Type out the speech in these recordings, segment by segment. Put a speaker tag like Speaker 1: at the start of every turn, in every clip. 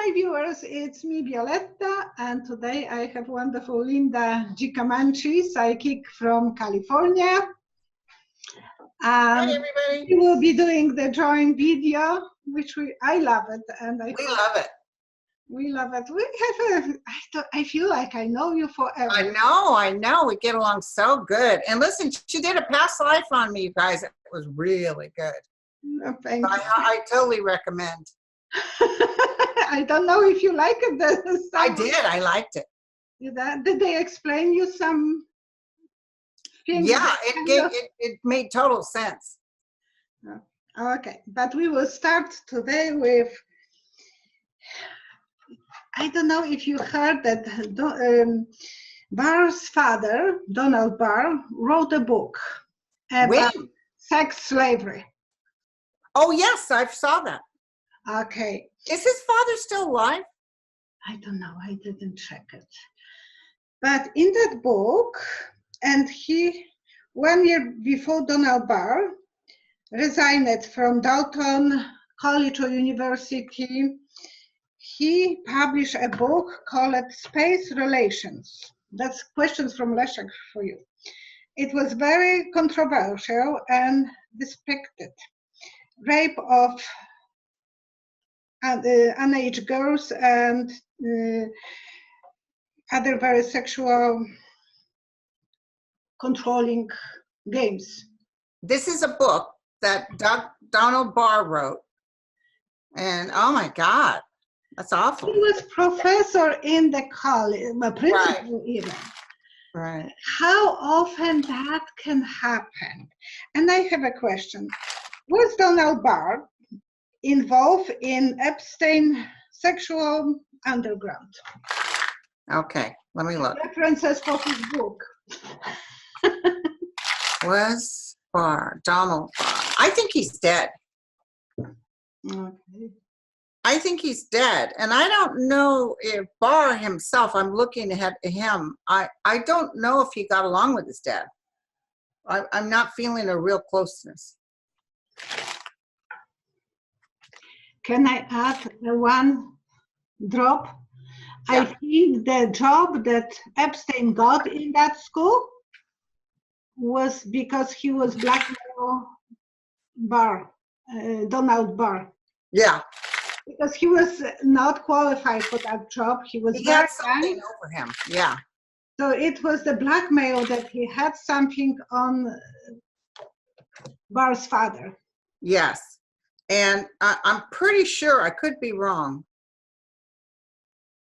Speaker 1: my viewers, it's me, Violetta, and today I have wonderful Linda G. Comanche, psychic from California.
Speaker 2: Hi, everybody.
Speaker 1: We will be doing the drawing video, which I love it, and
Speaker 2: we love it.
Speaker 1: We love it. We have I feel like I know you forever.
Speaker 2: I know. We get along so good. And listen, she did a past life on me, you guys. It was really good.
Speaker 1: No, thank you.
Speaker 2: I totally recommend.
Speaker 1: I don't know if you like it.
Speaker 2: I did. I liked it.
Speaker 1: Did they explain you some things?
Speaker 2: Yeah, it made total sense.
Speaker 1: Okay, but we will start today with, I don't know if you heard that Barr's father, Donald Barr, wrote a book about sex slavery.
Speaker 2: Oh, yes, I saw that.
Speaker 1: Okay.
Speaker 2: Is his father still alive?
Speaker 1: I don't know. I didn't check it. But in that book, and he, 1 year before Donald Barr resigned from Dalton College or University, he published a book called Space Relations. That's questions from Leszek for you. It was very controversial and depicted rape of underage girls and other very sexual controlling games.
Speaker 2: This is a book that Donald Barr wrote. And oh my God, that's awful.
Speaker 1: He was professor in the college, principal even.
Speaker 2: Right.
Speaker 1: How often that can happen? And I have a question. Was Donald Barr involved in Epstein sexual underground?
Speaker 2: Okay, let me look.
Speaker 1: References for his book.
Speaker 2: Was Barr, Donald Barr. I think he's dead.
Speaker 1: Okay.
Speaker 2: I think he's dead. And I don't know if Barr himself, I'm looking at him, I don't know if he got along with his dad. I'm not feeling a real closeness.
Speaker 1: Can I add one drop?
Speaker 2: Yeah.
Speaker 1: I think the job that Epstein got in that school was because he was blackmail Barr, Donald Barr.
Speaker 2: Yeah.
Speaker 1: Because he was not qualified for that job. He
Speaker 2: had something over him. Yeah.
Speaker 1: So it was the blackmail that he had something on Barr's father.
Speaker 2: Yes. And I'm pretty sure, I could be wrong.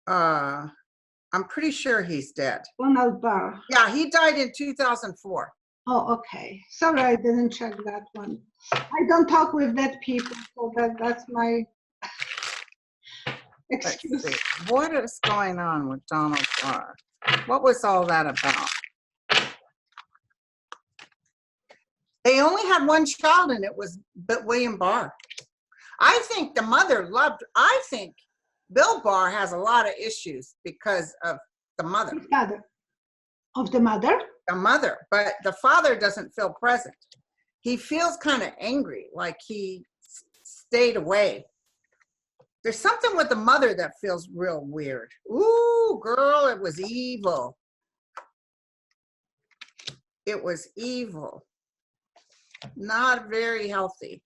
Speaker 2: I'm pretty sure he's dead.
Speaker 1: Donald Barr.
Speaker 2: Yeah, he died in 2004.
Speaker 1: Oh, okay. Sorry, I didn't check that one. I don't talk with dead people, so that's my excuse.
Speaker 2: Let's see. What is going on with Donald Barr? What was all that about? They only had one child, and it was William Barr. I think the mother I think Bill Barr has a lot of issues because of the mother.
Speaker 1: The father. Of the mother?
Speaker 2: The mother, but the father doesn't feel present. He feels kind of angry, like he stayed away. There's something with the mother that feels real weird. Ooh, girl, it was evil. It was evil. Not very healthy.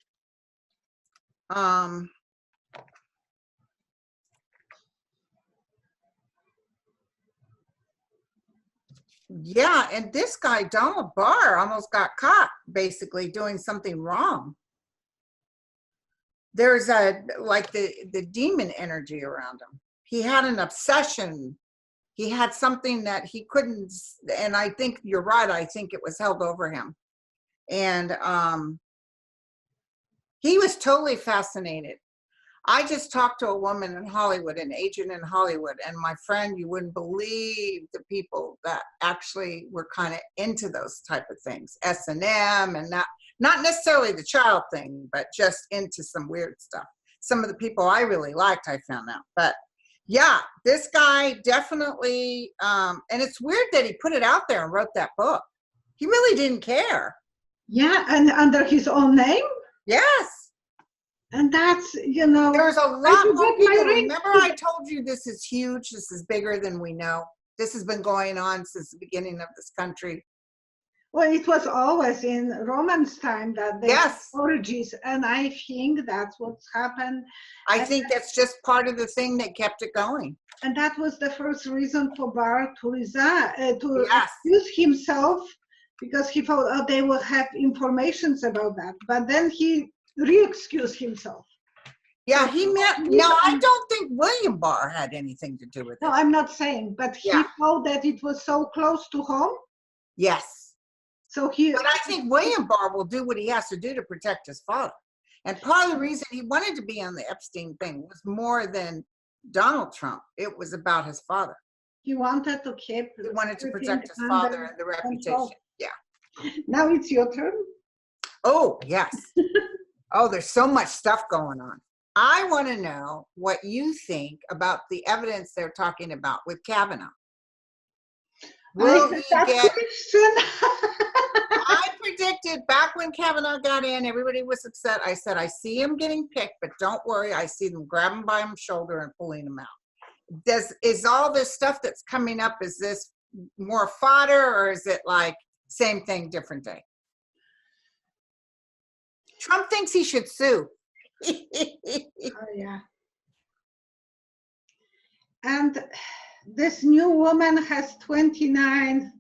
Speaker 2: Yeah, and this guy, Donald Barr, almost got caught basically doing something wrong. There's like the demon energy around him. He had an obsession. He had something that he couldn't, and I think you're right, I think it was held over him. And he was totally fascinated. I just talked to a woman in Hollywood, an agent in Hollywood, and my friend, you wouldn't believe the people that actually were kind of into those type of things, S&M, and not necessarily the child thing, but just into some weird stuff. Some of the people I really liked, I found out. But yeah, this guy definitely, and it's weird that he put it out there and wrote that book. He really didn't care.
Speaker 1: Yeah, and under his own name?
Speaker 2: Yes.
Speaker 1: And that's, you know,
Speaker 2: There's a
Speaker 1: I
Speaker 2: lot more
Speaker 1: forget my
Speaker 2: people.
Speaker 1: ring.
Speaker 2: Remember I told you this is huge, this is bigger than we know. This has been going on since the beginning of this country.
Speaker 1: Well, it was always in Romans' time that they
Speaker 2: Yes.
Speaker 1: orgies, and I think that's what's happened.
Speaker 2: I
Speaker 1: And
Speaker 2: think that's just part of the thing that kept it going.
Speaker 1: And that was the first reason for Barr to resign, to
Speaker 2: Yes.
Speaker 1: excuse himself, because he thought, oh, they will have informations about that. But then he re-excused himself.
Speaker 2: Yeah,
Speaker 1: So
Speaker 2: he meant, no, I don't think William Barr had anything to do with it.
Speaker 1: No, I'm not saying, but he
Speaker 2: Yeah.
Speaker 1: thought that it was so close to home.
Speaker 2: Yes.
Speaker 1: So he.
Speaker 2: But I think William Barr will do what he has to do to protect his father. And part of the reason he wanted to be on the Epstein thing was more than Donald Trump. It was about his father.
Speaker 1: He wanted to keep.
Speaker 2: He wanted to protect his
Speaker 1: under
Speaker 2: father and the reputation.
Speaker 1: control.
Speaker 2: Yeah.
Speaker 1: Now it's your turn.
Speaker 2: Oh, yes. Oh, there's so much stuff going on. I want to know what you think about the evidence they're talking about with Kavanaugh. Will he get? I predicted back when Kavanaugh got in, everybody was upset. I said, I see him getting picked, but don't worry. I see them grabbing him by his shoulder and pulling him out. Is all this stuff that's coming up, is this more fodder, or is it like same thing, different day? Trump thinks he should sue.
Speaker 1: Oh, yeah. And this new woman has 29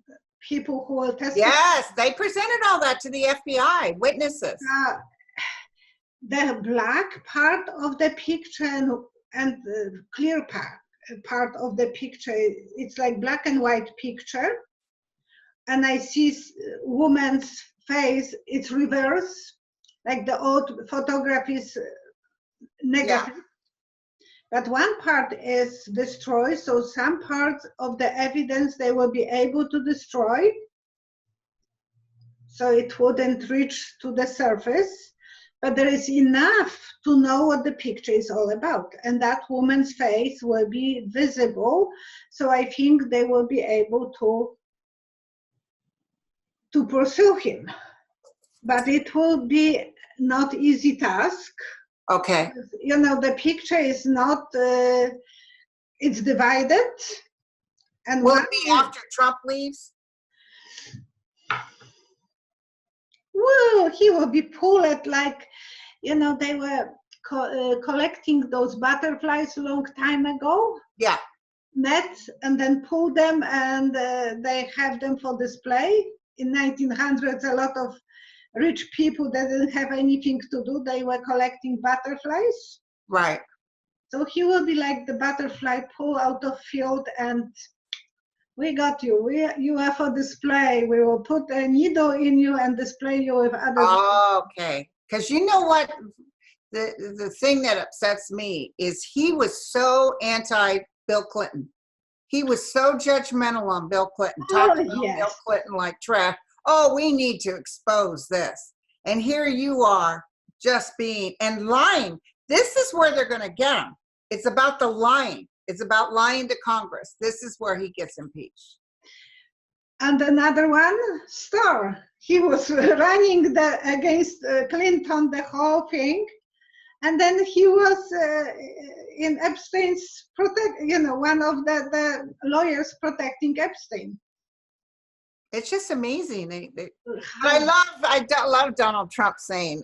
Speaker 1: people who will testify.
Speaker 2: Yes, they presented all that to the FBI, witnesses.
Speaker 1: The black part of the picture and the clear part of the picture, it's like black and white picture. And I see woman's face, it's reverse, like the old photograph is negative. Yeah. But one part is destroyed, so some parts of the evidence they will be able to destroy, so it wouldn't reach to the surface, but there is enough to know what the picture is all about, and that woman's face will be visible, so I think they will be able to pursue him. But it will be not easy task.
Speaker 2: Okay.
Speaker 1: You know, the picture is not, it's divided. And
Speaker 2: will it be after Trump leaves?
Speaker 1: Well, he will be pulled like, you know, they were collecting those butterflies a long time ago.
Speaker 2: Yeah.
Speaker 1: Nets, and then pull them, and they have them for display. In 1900s, a lot of rich people that didn't have anything to do, they were collecting butterflies.
Speaker 2: Right.
Speaker 1: So he will be like the butterfly pull out of field, and we got you. You are for display. We will put a needle in you and display you with other.
Speaker 2: Oh, okay. Because you know what? The thing that upsets me is he was so anti-Bill Clinton. He was so judgmental on Bill Clinton, talking about Bill Clinton like trash. Oh, we need to expose this. And here you are just being, and lying. This is where they're going to get him. It's about the lying. It's about lying to Congress. This is where he gets impeached.
Speaker 1: And another one, Starr. He was running against Clinton, the whole thing. And then he was in Epstein's one of the lawyers protecting Epstein.
Speaker 2: It's just amazing. I love Donald Trump saying,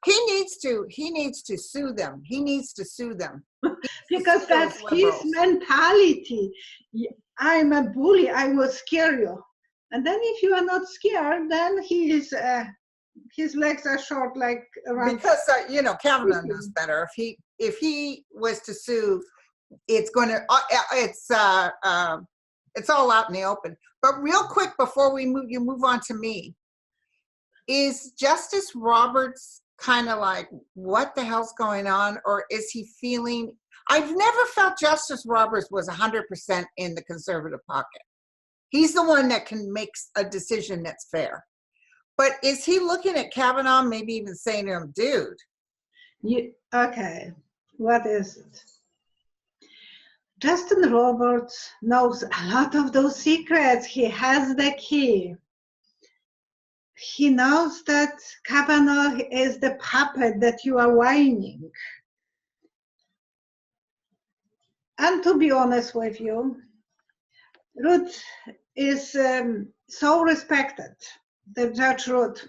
Speaker 2: he needs to sue them. He needs to sue them.
Speaker 1: Because that's his mentality. I'm a bully, I will scare you. And then if you are not scared, then his legs are short like around.
Speaker 2: Because Kavanaugh knows better. If he was to sue, it's going to it's all out in the open. But real quick before you move on to me, is Justice Roberts kind of like, what the hell's going on, or is he feeling? I've never felt Justice Roberts was 100% in the conservative pocket. He's the one that can make a decision that's fair. But is he looking at Kavanaugh, maybe even saying to him, dude?
Speaker 1: Okay, what is it? Justin Roberts knows a lot of those secrets. He has the key. he knows that Kavanaugh is the puppet that you are whining. And to be honest with you, Ruth is so respected, the Judge Ruth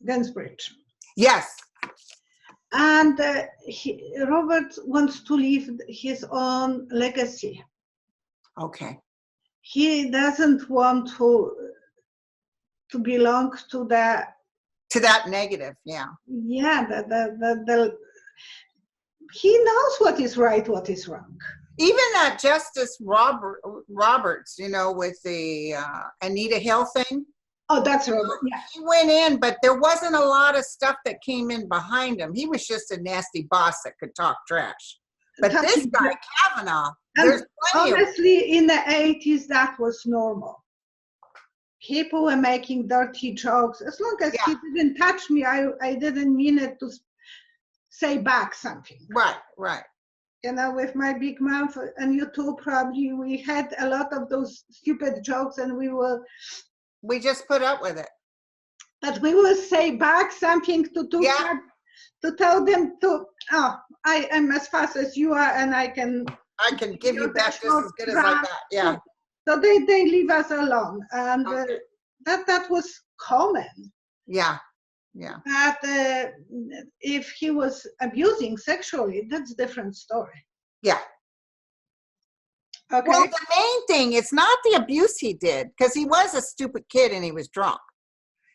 Speaker 1: Ginsburg.
Speaker 2: Yes.
Speaker 1: And Robert wants to leave his own legacy.
Speaker 2: Okay.
Speaker 1: He doesn't want to belong to that
Speaker 2: negative. Yeah.
Speaker 1: Yeah, he knows what is right, what is wrong.
Speaker 2: Even that Justice Roberts, you know, with the Anita Hill thing.
Speaker 1: Oh, that's Robert. Yeah.
Speaker 2: He went in, but there wasn't a lot of stuff that came in behind him. He was just a nasty boss that could talk trash. But this guy, Kavanaugh, there's plenty
Speaker 1: honestly, in the 80s, that was normal. People were making dirty jokes. As long as he didn't touch me, I didn't mean it to say back something.
Speaker 2: Right, right.
Speaker 1: You know, with my big mouth, and you too, probably, we had a lot of those stupid jokes, and
Speaker 2: we just put up with it.
Speaker 1: But we will say back something to tell them to, oh, I am as fast as you are, and I can
Speaker 2: give you back just as good as I got. Yeah.
Speaker 1: So they leave us alone, and that was common.
Speaker 2: Yeah, yeah.
Speaker 1: But if he was abusing sexually, that's a different story.
Speaker 2: Yeah.
Speaker 1: Okay.
Speaker 2: Well, the main thing, it's not the abuse he did, because he was a stupid kid and he was drunk.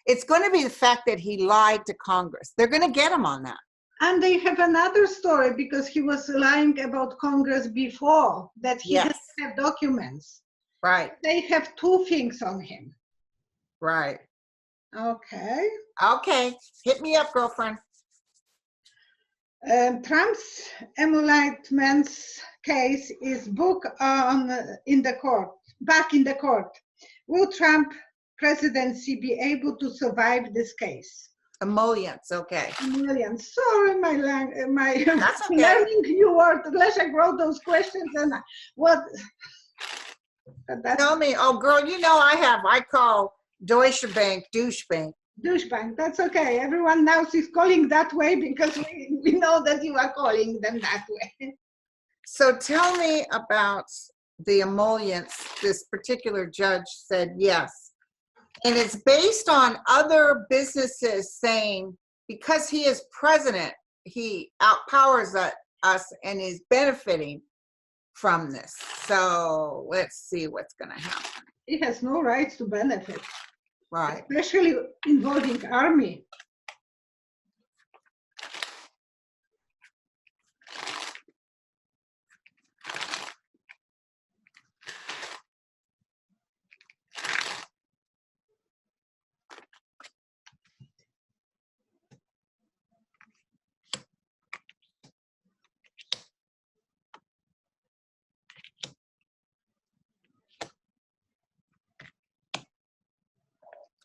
Speaker 2: It's going to be the fact that he lied to Congress. They're going to get him on that.
Speaker 1: And they have another story, because he was lying about Congress before, that he didn't have documents.
Speaker 2: Right.
Speaker 1: They have two things on him.
Speaker 2: Right.
Speaker 1: Okay.
Speaker 2: Okay. Hit me up, girlfriend.
Speaker 1: Trump's emoluments case is booked back in the court. Will Trump presidency be able to survive this case?
Speaker 2: Emoluments, okay.
Speaker 1: Emoluments. Sorry, my
Speaker 2: That's okay.
Speaker 1: learning new word. Leszek wrote those questions, and what?
Speaker 2: Tell me, oh girl, you know I call Deutsche Bank douche bank.
Speaker 1: Douche bank, that's okay. Everyone now is calling that way because we know that you are calling them that way.
Speaker 2: So tell me about the emoluments. This particular judge said yes. And it's based on other businesses saying, because he is president, he outpowers us and is benefiting from this. So let's see what's going to happen.
Speaker 1: He has no rights to benefit.
Speaker 2: Right.
Speaker 1: Especially involving army.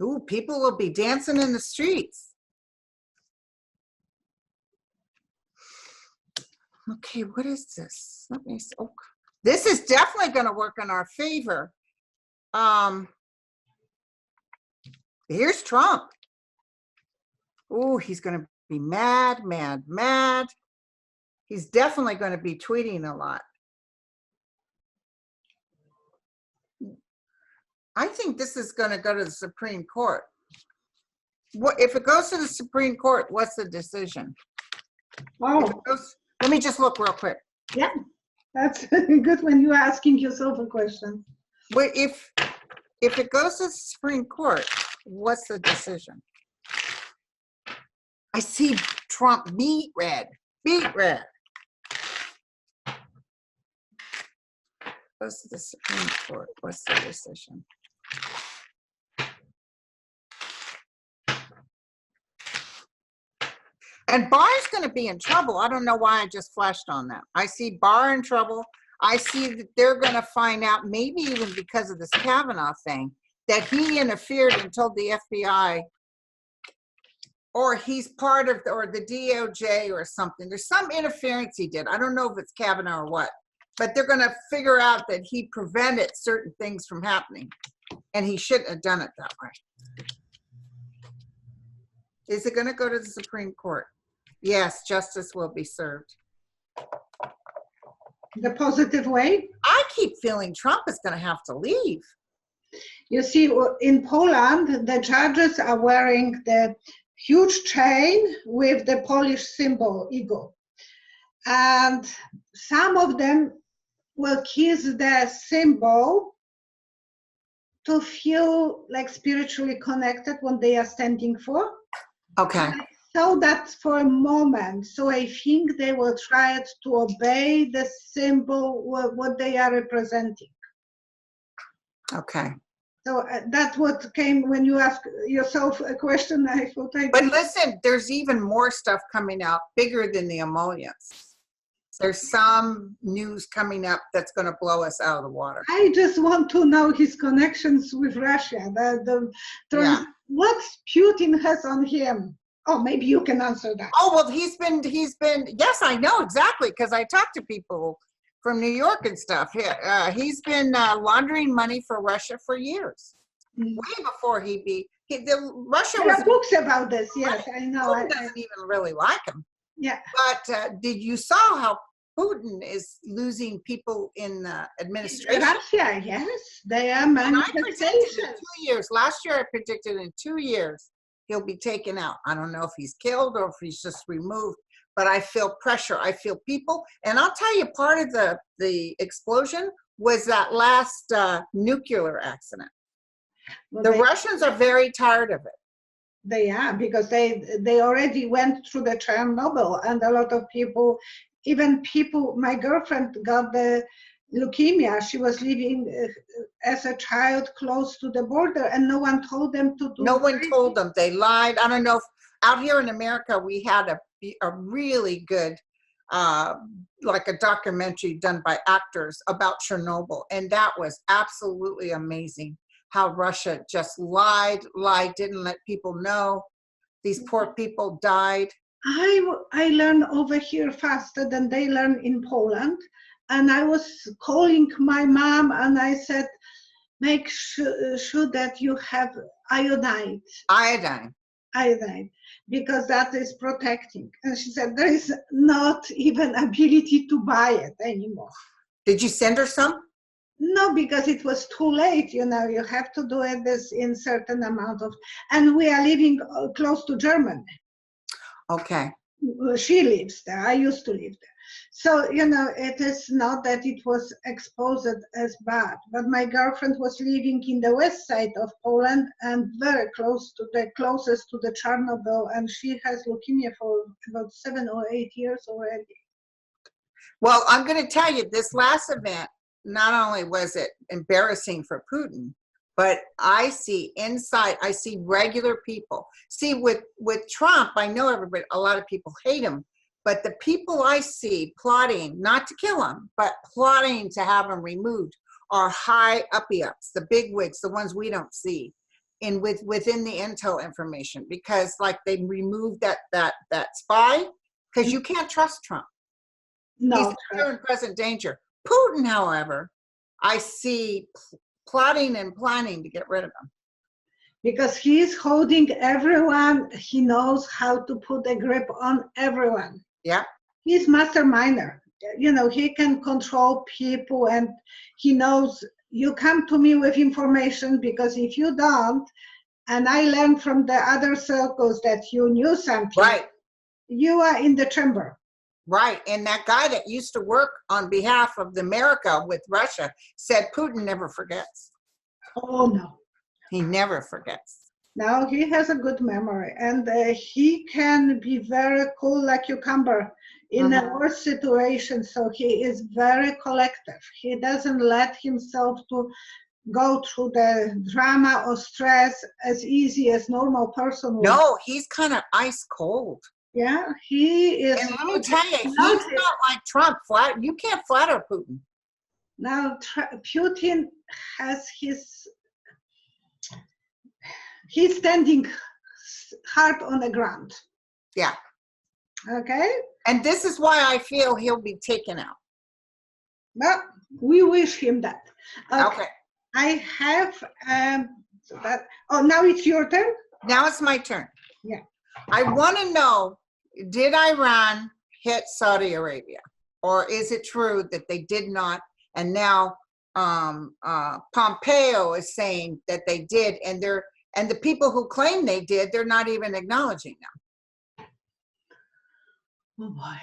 Speaker 2: Ooh, people will be dancing in the streets. Okay, what is this? Let me see. Oh, this is definitely going to work in our favor. Here's Trump. Ooh, he's going to be mad, mad, mad. He's definitely going to be tweeting a lot. I think this is going to go to the Supreme Court. What if it goes to the Supreme Court? What's the decision?
Speaker 1: Oh,
Speaker 2: let me just look real quick.
Speaker 1: Yeah, that's good when you're asking yourself a question.
Speaker 2: Wait, if it goes to the Supreme Court, what's the decision? I see Trump beat red. Goes to the Supreme Court. What's the decision? And Barr's going to be in trouble. I don't know why I just flashed on that. I see Barr in trouble. I see that they're going to find out, maybe even because of this Kavanaugh thing, that he interfered and told the FBI, or he's part of, or the DOJ or something. There's some interference he did. I don't know if it's Kavanaugh or what, but they're going to figure out that he prevented certain things from happening, and he shouldn't have done it that way. Is it going to go to the Supreme Court? Yes, justice will be served.
Speaker 1: The positive way?
Speaker 2: I keep feeling Trump is going to have to leave.
Speaker 1: You see, in Poland, the judges are wearing the huge chain with the Polish symbol, eagle. And some of them will kiss the symbol to feel like spiritually connected when they are standing for.
Speaker 2: Okay.
Speaker 1: So that for a moment. So I think they will try to obey the symbol, what they are representing.
Speaker 2: Okay.
Speaker 1: So that's what came when you asked yourself a question. I thought
Speaker 2: But listen, there's even more stuff coming out bigger than the emollients. There's some news coming up that's going to blow us out of the water.
Speaker 1: I just want to know his connections with Russia. What Putin has on him. Oh, maybe you can answer that.
Speaker 2: Oh, well, he's been, yes, I know exactly, because I talked to people from New York and stuff. He's been laundering money for Russia for years, way before Russia
Speaker 1: there
Speaker 2: was.
Speaker 1: are books about this, yes, I know.
Speaker 2: Putin doesn't even really like him.
Speaker 1: Yeah.
Speaker 2: But did you saw how Putin is losing people in administration?
Speaker 1: Russia, yes, they are manifestations.
Speaker 2: And I predicted in 2 years. Last year, I predicted in 2 years he'll be taken out. I don't know if he's killed or if he's just removed, but I feel pressure. I feel people. And I'll tell you, part of the explosion was that last nuclear accident. Well, the Russians are very tired of it.
Speaker 1: They are, because they already went through the Chernobyl, and a lot of people, even people, my girlfriend got the leukemia. She was living as a child close to the border, and no one told them to do.
Speaker 2: No one told them. They lied. I don't know if out here in America we had a really good like a documentary done by actors about Chernobyl, and that was absolutely amazing. How Russia just lied, didn't let people know. These poor people died.
Speaker 1: I learn over here faster than they learn in Poland. And I was calling my mom and I said, make sure that you have iodine. Iodine, because that is protecting. And she said, there is not even ability to buy it anymore.
Speaker 2: Did you send her some?
Speaker 1: No, because it was too late. You know, you have to do it this in certain amount of, and we are living close to Germany.
Speaker 2: Okay.
Speaker 1: She lives there. I used to live there. So, you know, it is not that it was exposed as bad, but my girlfriend was living in the west side of Poland and very close to the closest to the Chernobyl, and she has leukemia for about 7 or 8 years already.
Speaker 2: Well, I'm going to tell you, this last event, not only was it embarrassing for Putin, but I see inside, I see regular people. See, with Trump, I know everybody, a lot of people hate him, but the people I see plotting, not to kill him, but plotting to have him removed are high uppy-ups, the big wigs, the ones we don't see within the intel information, because like they removed that spy, because you can't trust Trump.
Speaker 1: No.
Speaker 2: He's a in present danger. Putin, however, I see plotting and planning to get rid of him.
Speaker 1: Because he's holding everyone. He knows how to put a grip on everyone.
Speaker 2: Yeah.
Speaker 1: He's masterminder. You know, he can control people, and he knows you come to me with information, because if you don't, and I learned from the other circles that you knew something,
Speaker 2: right,
Speaker 1: you are in the chamber.
Speaker 2: Right, and that guy that used to work on behalf of America with Russia said Putin never forgets.
Speaker 1: Oh, no.
Speaker 2: He never forgets.
Speaker 1: No, he has a good memory, and he can be very cool like cucumber in a worse situation, so he is very collective. He doesn't let himself to go through the drama or stress as easy as normal person would.
Speaker 2: No, he's kind of ice cold.
Speaker 1: Yeah, he is.
Speaker 2: And let me tell you, he's not like Trump. You can't flatter Putin.
Speaker 1: Now, Putin has he's standing hard on the ground.
Speaker 2: Yeah. Okay. And this is why I feel he'll be taken out.
Speaker 1: Well, we wish him that.
Speaker 2: Okay.
Speaker 1: I have, so that, oh, now it's your turn?
Speaker 2: Now it's my turn.
Speaker 1: Yeah.
Speaker 2: I want to know, did Iran hit Saudi Arabia? Or is it true that they did not? And now Pompeo is saying that they did, and the people who claim they did, they're not even acknowledging them.
Speaker 1: Oh boy.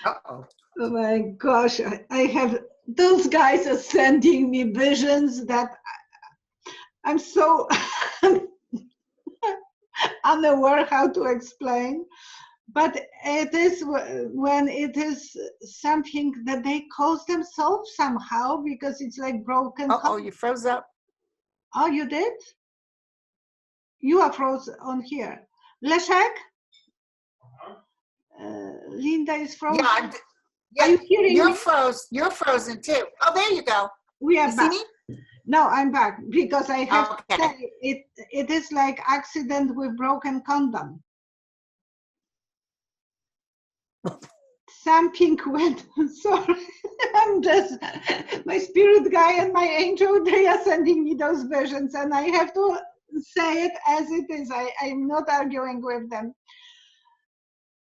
Speaker 2: Uh-oh.
Speaker 1: Oh my gosh, I have, those guys are sending me visions that I'm so unaware how to explain. But it is when it is something that they cause themselves somehow, because it's like broken.
Speaker 2: Uh-oh, you froze up.
Speaker 1: Oh, you did? You are frozen on here. Leszek? Linda is frozen.
Speaker 2: Yeah,
Speaker 1: Are you hearing
Speaker 2: you're
Speaker 1: me?
Speaker 2: You're frozen too. Oh, there you go.
Speaker 1: We are
Speaker 2: You
Speaker 1: back.
Speaker 2: see me?
Speaker 1: No, I'm back because I have
Speaker 2: Okay.
Speaker 1: to say it is like accident with broken condom. Something went, sorry, I'm just, my spirit guy and my angel, they are sending me those visions, and I have to say it as it is. I'm not arguing with them.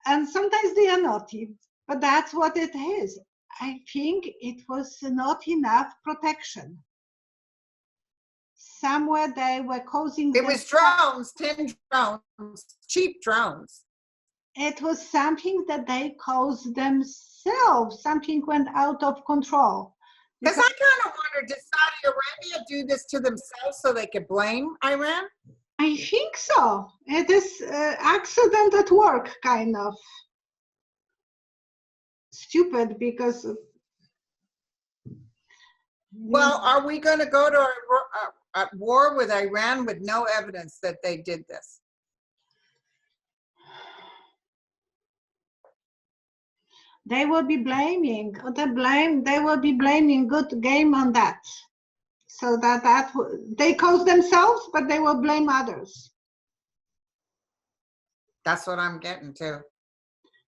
Speaker 1: And sometimes they are naughty, but that's what it is. I think it was not enough protection. Somewhere they were causing.
Speaker 2: It was drones, 10 drones, cheap drones.
Speaker 1: It was something that they caused themselves. Something went out of control.
Speaker 2: Because I kind of wonder, did Saudi Arabia do this to themselves so they could blame Iran?
Speaker 1: I think so. It is accident at work, kind of. Stupid because.
Speaker 2: Well, are we going to go to a war with Iran with no evidence that they did this?
Speaker 1: They will be blaming. They will be blaming good game on that. So that they cause themselves, but they will blame others.
Speaker 2: That's what I'm getting to.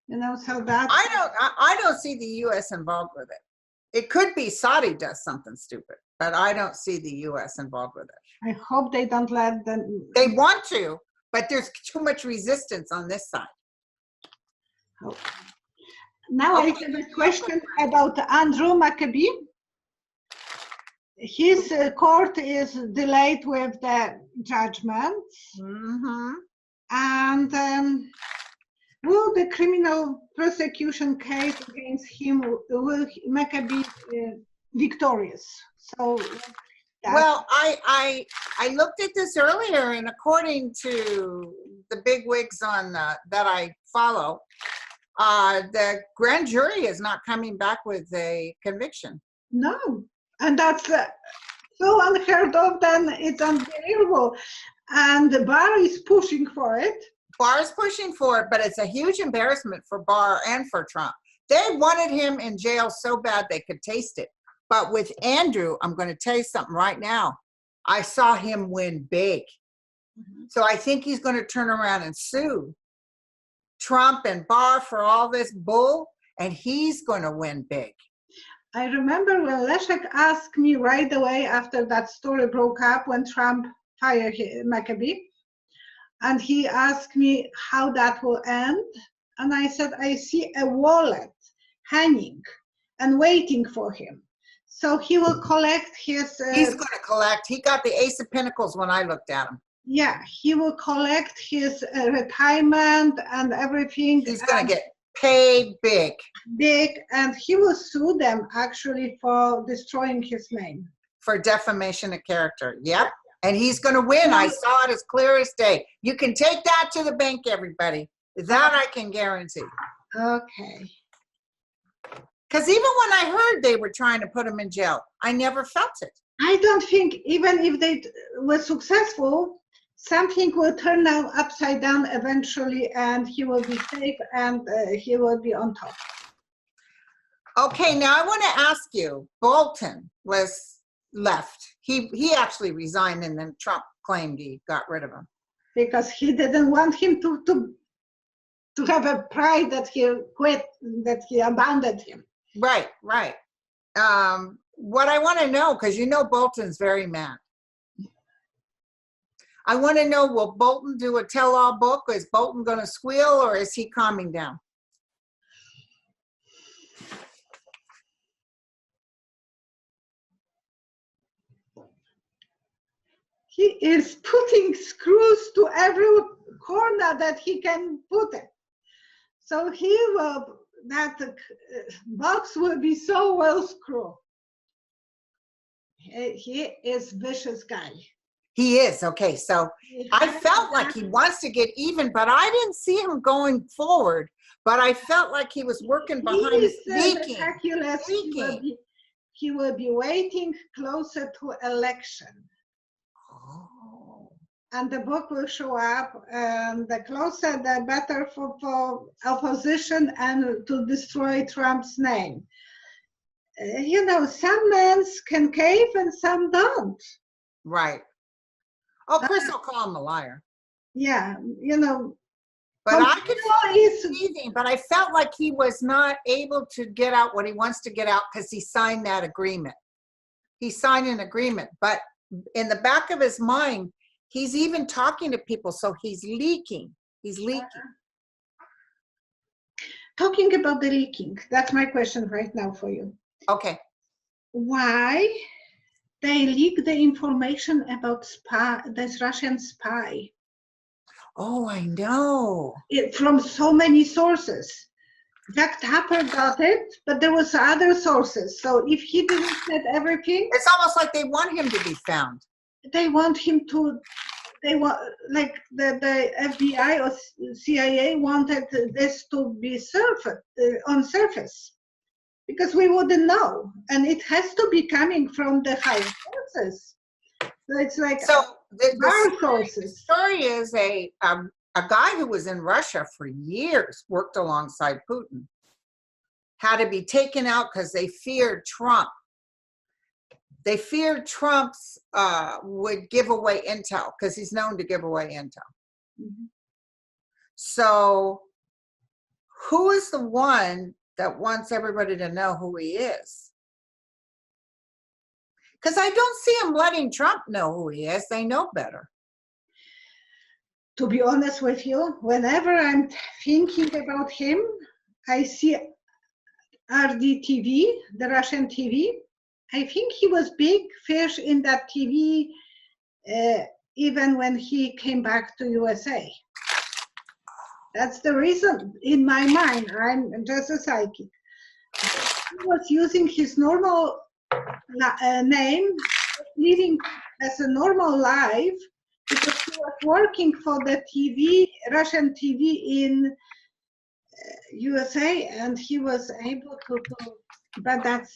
Speaker 1: You know, so that
Speaker 2: I don't see the U.S. involved with it. It could be Saudi does something stupid, but I don't see the U.S. involved with it.
Speaker 1: I hope they don't let them.
Speaker 2: They want to, but there's too much resistance on this side.
Speaker 1: Oh. Now I have a question about Andrew Maccabee. His court is delayed with the judgment.
Speaker 2: Mm-hmm.
Speaker 1: And will the criminal prosecution case against him, will Maccabee victorious? So,
Speaker 2: well, I looked at this earlier, and according to the big wigs on that I follow, the grand jury is not coming back with a conviction.
Speaker 1: No, and that's so unheard of. Then it's unbelievable, and Barr is pushing for it.
Speaker 2: Barr is pushing for it, but it's a huge embarrassment for Barr and for Trump. They wanted him in jail so bad they could taste it. But with Andrew, I'm going to tell you something right now. I saw him win big. Mm-hmm. So I think he's going to turn around and sue Trump and Barr for all this bull, and he's going to win big.
Speaker 1: I remember when Leszek asked me right away after that story broke up, when Trump fired Maccabee, and he asked me how that will end. And I said, I see a wallet hanging and waiting for him. So he will collect his...
Speaker 2: He's going to collect. He got the Ace of Pentacles when I looked at him.
Speaker 1: Yeah, he will collect his retirement and everything.
Speaker 2: He's going to get paid big.
Speaker 1: Big, and he will sue them actually for destroying his name.
Speaker 2: For defamation of character, yep. And he's going to win. I saw it as clear as day. You can take that to the bank, everybody. That I can guarantee.
Speaker 1: Okay.
Speaker 2: Because even when I heard they were trying to put him in jail, I never felt it.
Speaker 1: I don't think, even if they were successful, something will turn out upside down eventually, and he will be safe, and he will be on top.
Speaker 2: Okay, now I want to ask you, Bolton was left. He actually resigned, and then Trump claimed he got rid of him.
Speaker 1: because he didn't want him to have a pride that he quit, that he abandoned him.
Speaker 2: Right, right. What I want to know, because you know Bolton's very mad. I want to know, will Bolton do a tell-all book? Is Bolton going to squeal, or is he calming down?
Speaker 1: He is putting screws to every corner that he can put it. So that box will be so well screwed. He is vicious guy.
Speaker 2: He is, okay. So I felt like he wants to get even, but I didn't see him going forward. But I felt like he was working behind his leaking.
Speaker 1: He will be waiting closer to election.
Speaker 2: Oh.
Speaker 1: And the book will show up, and the closer the better for opposition and to destroy Trump's name. You know, some men can cave and some don't.
Speaker 2: Right. Oh, Chris will call him a liar.
Speaker 1: Yeah, you know.
Speaker 2: But I could feel teasing, but I felt like he was not able to get out what he wants to get out because he signed that agreement. He signed an agreement, but in the back of his mind, he's even talking to people, so he's leaking. He's leaking.
Speaker 1: Talking about the leaking, that's my question right now for you.
Speaker 2: Okay.
Speaker 1: Why they leak the information about this Russian spy?
Speaker 2: Oh, I know.
Speaker 1: From so many sources. Jack Tapper got it, but there was other sources. So if he didn't get everything,
Speaker 2: it's almost like they want him to be found.
Speaker 1: They want him to. They want, like the FBI or CIA wanted this to be on surface, because we wouldn't know, and it has to be coming from the high sources. So it's like the
Speaker 2: story is a guy who was in Russia for years, worked alongside Putin, had to be taken out because they feared Trump. They feared Trump's would give away intel, because he's known to give away intel.
Speaker 1: Mm-hmm.
Speaker 2: So who is the one that wants everybody to know who he is? Because I don't see him letting Trump know who he is. They know better.
Speaker 1: To be honest with you, whenever I'm thinking about him, I see RDTV, the Russian TV. I think he was big fish in that TV, even when he came back to USA. That's the reason in my mind. I'm just a psychic. He was using his normal name, living as a normal life, because he was working for the TV, Russian TV in USA, and he was able to, but that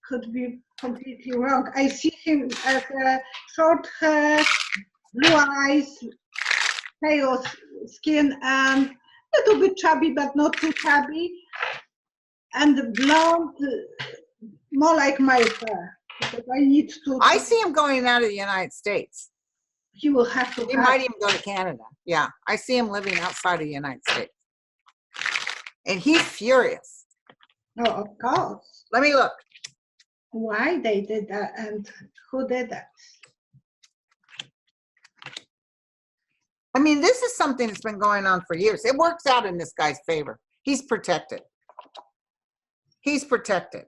Speaker 1: could be completely wrong. I see him as a short hair, blue eyes, pale skin, and a little bit chubby, but not too chubby, and blonde, more like my hair. Because I need to.
Speaker 2: I see him going out of the United States.
Speaker 1: He will have to.
Speaker 2: He might even go to Canada. Yeah, I see him living outside of the United States, and he's furious.
Speaker 1: Oh, of course.
Speaker 2: Let me look.
Speaker 1: Why they did that and who did that?
Speaker 2: I mean, this is something that's been going on for years. It works out in this guy's favor. He's protected. He's protected.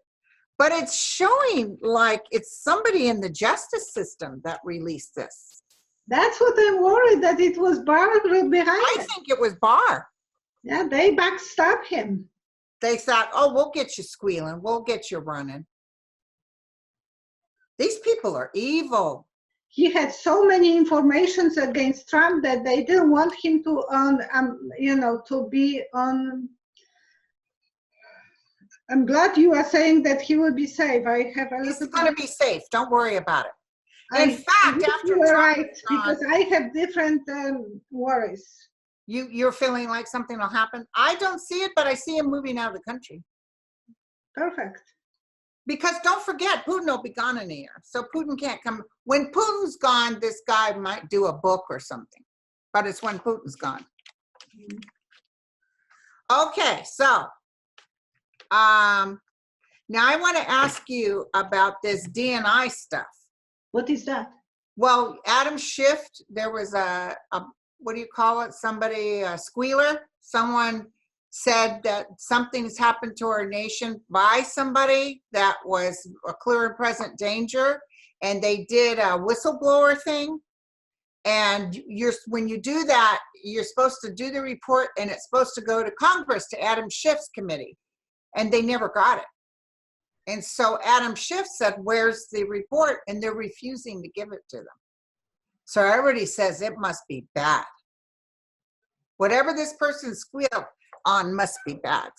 Speaker 2: But it's showing like it's somebody in the justice system that released this.
Speaker 1: That's what I'm worried, that it was Barr behind it.
Speaker 2: I think it was Barr.
Speaker 1: Yeah, they backstabbed him.
Speaker 2: They thought, oh, we'll get you squealing. We'll get you running. These people are evil.
Speaker 1: He had so many informations against Trump that they didn't want him to to be on. I'm glad you are saying that he will be safe. I have a
Speaker 2: He's going to be safe. Don't worry about it. In fact, after
Speaker 1: you are
Speaker 2: Trump
Speaker 1: right, because I have different worries.
Speaker 2: You're feeling like something will happen? I don't see it, but I see him moving out of the country.
Speaker 1: Perfect.
Speaker 2: Because don't forget, Putin will be gone in a year. So Putin can't come. When Putin's gone, this guy might do a book or something. but it's when Putin's gone. Okay, so now I want to ask you about this DNI stuff.
Speaker 1: What is that?
Speaker 2: Well, Adam Schiff, there was a what do you call it? Somebody, a squealer. Someone said that something's happened to our nation by somebody that was a clear and present danger, and they did a whistleblower thing. And when you do that, you're supposed to do the report, and it's supposed to go to Congress, to Adam Schiff's committee, and they never got it. And so Adam Schiff said, where's the report? And they're refusing to give it to them. So everybody says it must be bad. Whatever this person squealed on must be bad.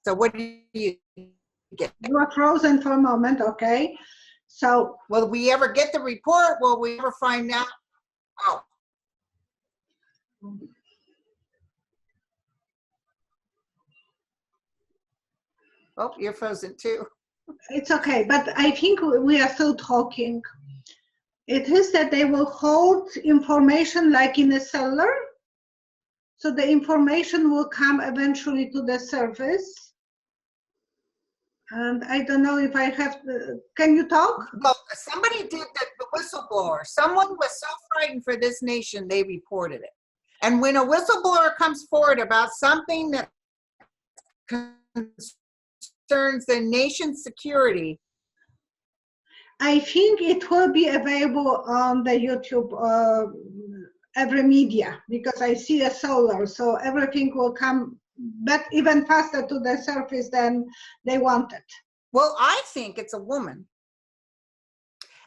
Speaker 2: So what do you get?
Speaker 1: You are frozen for a moment, okay? So
Speaker 2: will we ever get the report? Will we ever find out? Oh. Oh, you're frozen too.
Speaker 1: It's okay, but I think we are still talking. It is that they will hold information like in a cellar, so the information will come eventually to the surface. And I don't know if I have, can you talk?
Speaker 2: Well, somebody did the whistleblower. Someone was so frightened for this nation, they reported it. And when a whistleblower comes forward about something that concerns the nation's security,
Speaker 1: I think it will be available on the YouTube, every media, because I see a solar, so everything will come but even faster to the surface than they wanted.
Speaker 2: Well, I think it's a woman.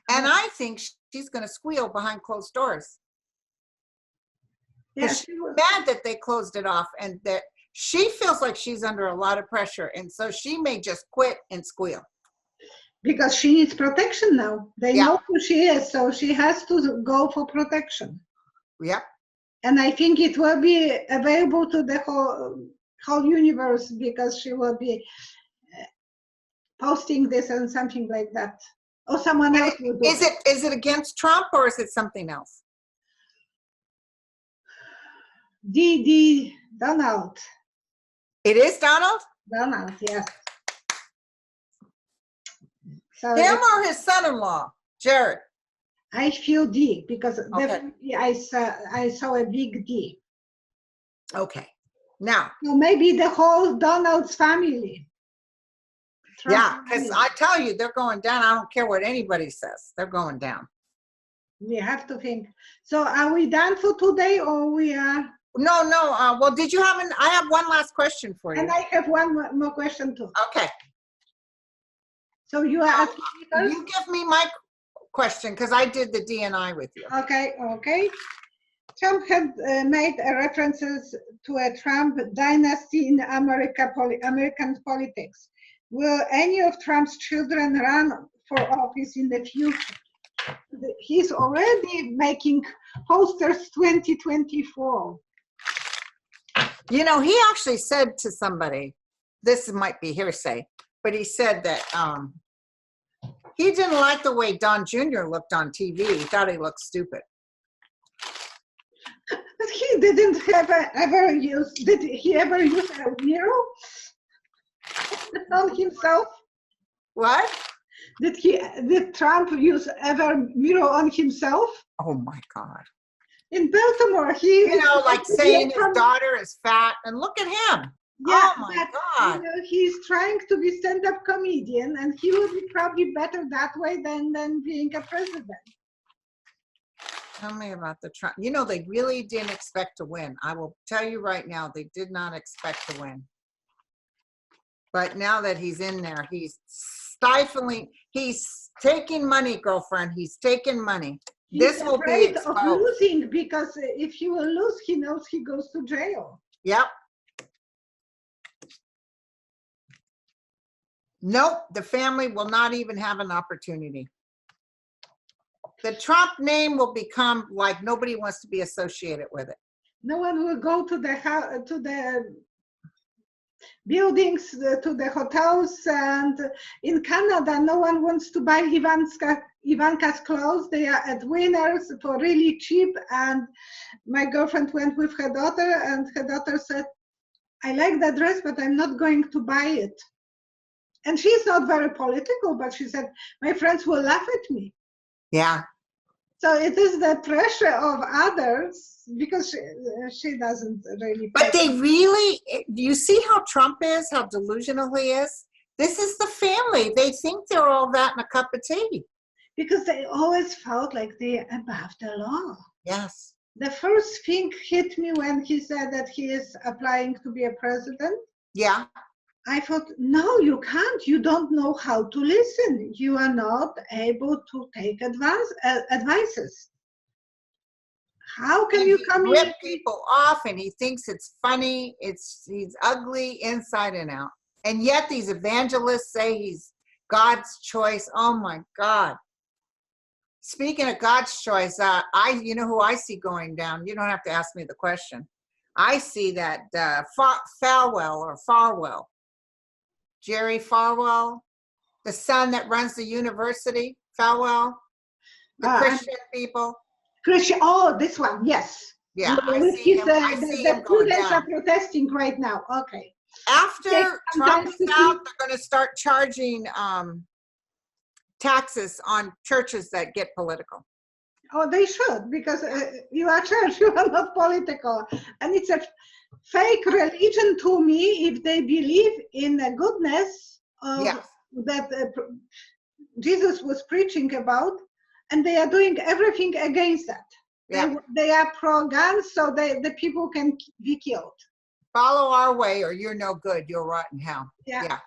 Speaker 2: And I think she's going to squeal behind closed doors. Yeah, she's mad that they closed it off, and that she feels like she's under a lot of pressure, and so she may just quit and squeal.
Speaker 1: Because she needs protection now. They know who she is, so she has to go for protection.
Speaker 2: Yep.
Speaker 1: And I think it will be available to the whole universe, because she will be posting this and something like that. Or someone else will do it.
Speaker 2: Is it against Trump, or is it something else?
Speaker 1: Donald.
Speaker 2: It is Donald?
Speaker 1: Donald, yes. So
Speaker 2: him or his son-in-law, Jared?
Speaker 1: I feel D, because definitely I saw a big D.
Speaker 2: Okay. Now.
Speaker 1: So maybe the whole Donald's family.
Speaker 2: Yeah, because I tell you, they're going down. I don't care what anybody says. They're going down.
Speaker 1: We have to think. So are we done for today, or we are?
Speaker 2: No. Well, did you have I have one last question for you.
Speaker 1: And I have one more question too.
Speaker 2: Okay.
Speaker 1: So you are asking me first?
Speaker 2: You give me my question, because I did the DNI with you.
Speaker 1: Okay. Trump had made references to a Trump dynasty in American politics. Will any of Trump's children run for office in the future? He's already making posters 2024.
Speaker 2: You know, he actually said to somebody, this might be hearsay, but he said that he didn't like the way Don Jr. looked on TV. He thought he looked stupid.
Speaker 1: But he didn't ever use, did he ever use a mirror on himself?
Speaker 2: What?
Speaker 1: Did Trump use ever mirror on himself?
Speaker 2: Oh my God.
Speaker 1: In Baltimore,
Speaker 2: like saying his daughter is fat, and look at him.
Speaker 1: Yeah,
Speaker 2: oh my God.
Speaker 1: He's trying to be stand-up comedian, and he would be probably better that way than being a president.
Speaker 2: Tell me about the Trump. They really didn't expect to win. I will tell you right now, they did not expect to win. But now that he's in there, he's stifling. He's taking money, girlfriend. He's taking money. This will be exposed.
Speaker 1: Of losing, because if he will lose, he knows he goes to jail.
Speaker 2: Yep. Nope, the family will not even have an opportunity. The Trump name will become like nobody wants to be associated with it.
Speaker 1: No one will go to the buildings to the hotels. And in Canada, no one wants to buy Ivanka's clothes. They are at Winners for really cheap. And my girlfriend went with her daughter, and her daughter said, I like that dress, but I'm not going to buy it. And she's not very political, but she said, my friends will laugh at me.
Speaker 2: Yeah.
Speaker 1: So it is the pressure of others, because she doesn't really.
Speaker 2: But they really, you see how Trump is, how delusional he is? This is the family. They think they're all that in a cup of tea.
Speaker 1: Because they always felt like they're above the law.
Speaker 2: Yes.
Speaker 1: The first thing hit me when he said that he is applying to be a president.
Speaker 2: Yeah.
Speaker 1: I thought, no, you can't. You don't know how to listen. You are not able to take advices. How can you communicate?
Speaker 2: Rip people off, and he thinks it's funny. He's ugly inside and out. And yet these evangelists say he's God's choice. Oh my God. Speaking of God's choice, you know who I see going down? You don't have to ask me the question. I see that Farwell, Jerry Falwell, the son that runs the university, Falwell, the Christian people.
Speaker 1: Christian, oh, this one, yes.
Speaker 2: Yeah, I see him
Speaker 1: the
Speaker 2: going
Speaker 1: students
Speaker 2: down.
Speaker 1: are protesting right now. Okay.
Speaker 2: After Trump is out, they're going to start charging taxes on churches that get political.
Speaker 1: Oh, they should, because you are church, you are not political. And it's a fake religion to me if they believe in the goodness of that Jesus was preaching about, and they are doing everything against that. Yeah. They are pro-gun, so the people can be killed.
Speaker 2: Follow our way or you're no good, you'll rot in hell. Yeah.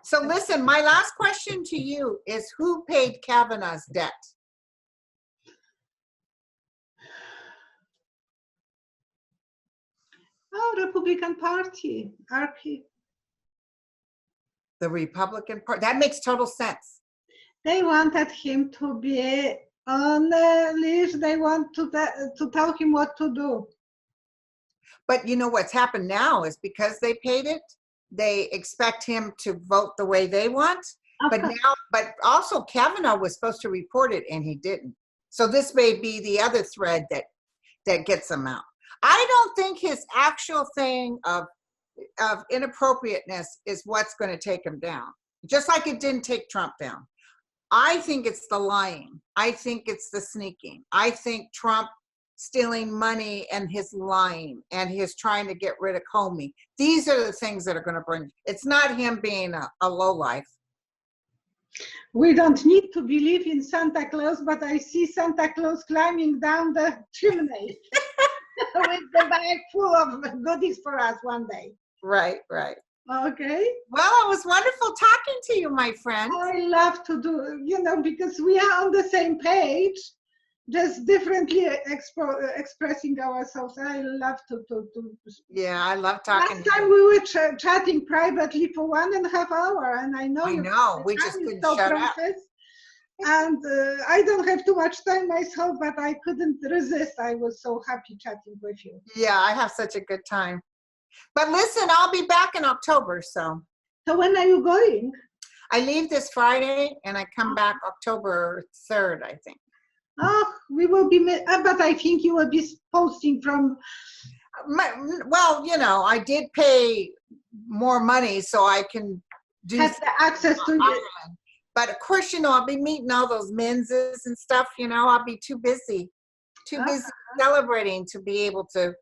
Speaker 2: So listen, my last question to you is, who paid Cavanaugh's debt?
Speaker 1: Oh, Republican Party, RP.
Speaker 2: The Republican Party. That makes total sense.
Speaker 1: They wanted him to be on the list. They want to tell him what to do.
Speaker 2: But you know what's happened now is because they paid it, they expect him to vote the way they want. Okay. But also Kavanaugh was supposed to report it and he didn't. So this may be the other thread that gets him out. I don't think his actual thing of inappropriateness is what's going to take him down. Just like it didn't take Trump down. I think it's the lying. I think it's the sneaking. I think Trump stealing money and his lying and his trying to get rid of Comey. These are the things that are going to bring. It's not him being a lowlife.
Speaker 1: We don't need to believe in Santa Claus, but I see Santa Claus climbing down the chimney with the bag full of goodies for us one day.
Speaker 2: Right.
Speaker 1: Okay.
Speaker 2: Well, it was wonderful talking to you, my friend.
Speaker 1: I love to do, because we are on the same page, just differently expressing ourselves. I love to.
Speaker 2: Yeah, I love talking.
Speaker 1: Last time we were chatting privately for 1.5 hours, and I know
Speaker 2: we just couldn't shut up.
Speaker 1: And I don't have too much time myself, but I couldn't resist. I was so happy chatting with you.
Speaker 2: Yeah, I have such a good time. But listen, I'll be back in October, so.
Speaker 1: So when are you going?
Speaker 2: I leave this Friday, and I come back October 3rd, I think.
Speaker 1: Oh, we will be, but I think you will be posting from.
Speaker 2: Well, I did pay more money so I can
Speaker 1: have the access to
Speaker 2: Ireland. But of course, I'll be meeting all those menses and stuff. I'll be too busy celebrating to be able to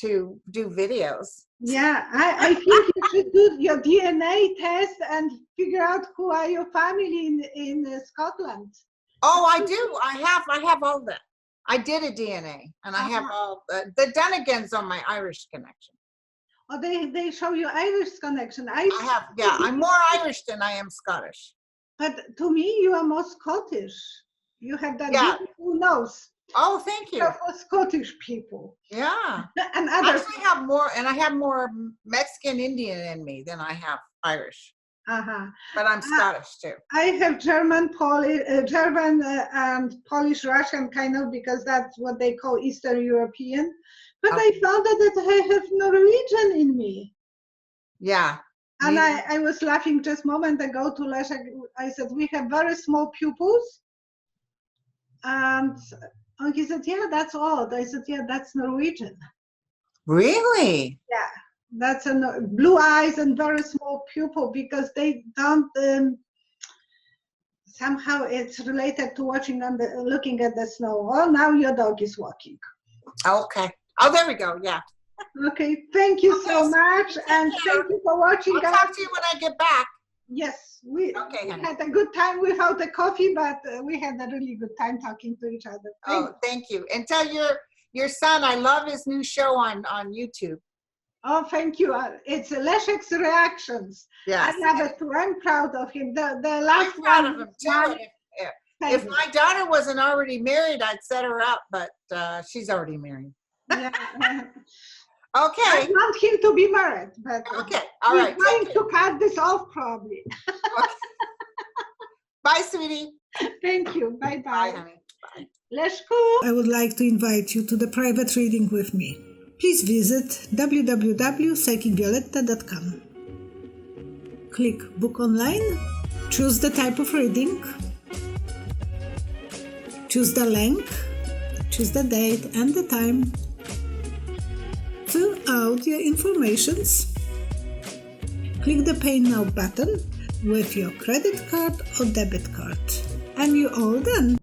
Speaker 2: do videos.
Speaker 1: Yeah, I think you should do your DNA test and figure out who are your family in Scotland.
Speaker 2: Oh, I do. I have all that. I did a DNA, and I have all the Dunnigans on my Irish connection.
Speaker 1: Oh, they show you Irish connection.
Speaker 2: I have. Yeah, I'm more Irish than I am Scottish.
Speaker 1: But to me, you are more Scottish. You have that beautiful nose.
Speaker 2: Oh, thank you.
Speaker 1: For Scottish people.
Speaker 2: Yeah.
Speaker 1: And others.
Speaker 2: Actually, I have more Mexican Indian in me than I have Irish. But I'm Scottish too.
Speaker 1: I have German, and Polish, Russian kind of, because that's what they call Eastern European. But I found out that I have Norwegian in me.
Speaker 2: Yeah.
Speaker 1: And I was laughing just a moment ago to Leszek. I said, we have very small pupils. And he said, yeah, that's odd. I said, yeah, that's Norwegian.
Speaker 2: Really?
Speaker 1: Yeah, that's blue eyes and very small pupil because they don't, somehow it's related to looking at the snow. Oh, now your dog is walking.
Speaker 2: Okay. Oh, there we go. Yeah.
Speaker 1: Okay, thank you so much, and thank you for watching.
Speaker 2: I'll talk to you when I get back.
Speaker 1: Yes, we
Speaker 2: Okay, honey.
Speaker 1: had a good time without the coffee, but we had a really good time talking to each other.
Speaker 2: Thank you. And tell your son I love his new show on YouTube.
Speaker 1: Oh, thank you. It's Leszek's Reactions.
Speaker 2: Yes.
Speaker 1: I love it too. I'm proud of him. The last
Speaker 2: I'm proud
Speaker 1: one
Speaker 2: of him too. If my daughter wasn't already married, I'd set her up, but she's already married.
Speaker 1: Yeah.
Speaker 2: Okay.
Speaker 1: I want him to be married, but
Speaker 2: okay. All right.
Speaker 1: We're going to cut this off probably.
Speaker 2: Okay. Bye, sweetie.
Speaker 1: Thank you. Bye-bye.
Speaker 2: Bye, honey. Bye.
Speaker 1: Leszku. I would like to invite you to the private reading with me. Please visit www.psychicvioletta.com. Click Book Online. Choose the type of reading. Choose the length. Choose the date and the time. Fill out your informations. Click the Pay Now button with your credit card or debit card. And you're all done.